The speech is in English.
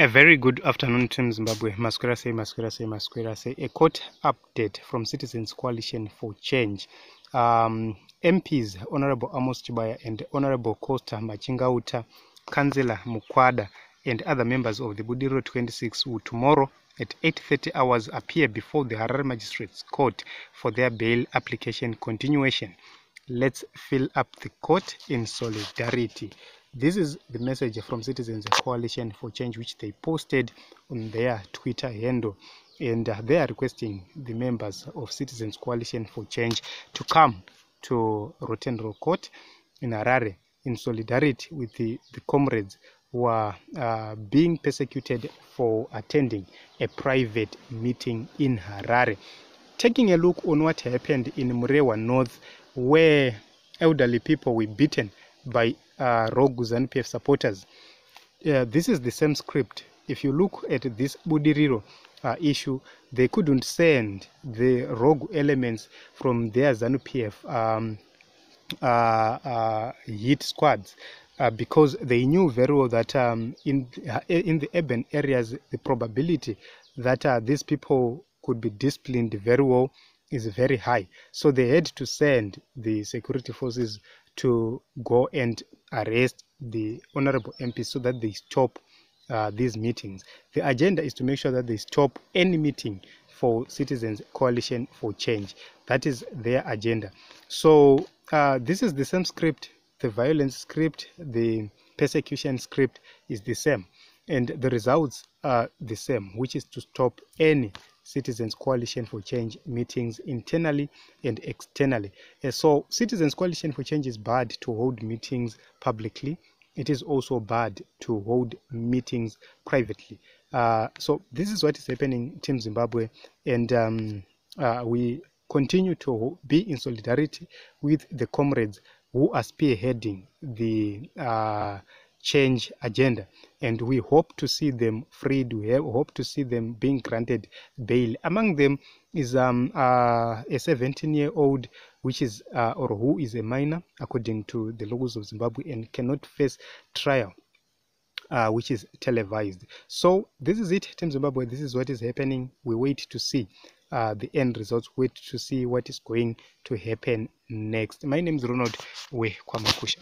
A very good afternoon, Team Zimbabwe. Masquerase. A court update from Citizens Coalition for Change. MPs Honorable Amos Chibaya and Honorable Costa Machingauta, Councillor Mukwada, and other members of the Budiro 26 will tomorrow at 8:30 hours appear before the Harare Magistrates Court for their bail application continuation. Let's fill up the court in solidarity. This is the message from Citizens Coalition for Change, which they posted on their Twitter handle, and they are requesting the members of Citizens Coalition for Change to come to Rotendro Court in Harare in solidarity with the comrades who are being persecuted for attending a private meeting in Harare. Taking a look on what happened in Murewa North, where elderly people were beaten by rogue ZANU-PF supporters. This is the same script. If you look at this Budiriro issue, they couldn't send the rogue elements from their ZANU-PF hit squads because they knew very well that in the urban areas, the probability that these people could be disciplined very well is very high. So they had to send the security forces to go and arrest the honorable MPs so that they stop these meetings. The agenda is to make sure that they stop any meeting for Citizens Coalition for Change. That is their agenda. So this is the same script. The violence script, the persecution script is the same. And the results are the same, which is to stop any Citizens Coalition for Change meetings internally and externally. So Citizens Coalition for Change is bad to hold meetings publicly. It is also bad to hold meetings privately. So this is what is happening in Team Zimbabwe, and we continue to be in solidarity with the comrades who are spearheading the change agenda, and we hope to see them freed. We hope to see them being granted bail. Among them is a 17-year-old which is or who is a minor according to the laws of Zimbabwe and cannot face trial which is televised. So this is it, Team Zimbabwe. This is what is happening. We wait to see the end results, wait to see what is going to happen next. My name is Ronald Kwamakusha.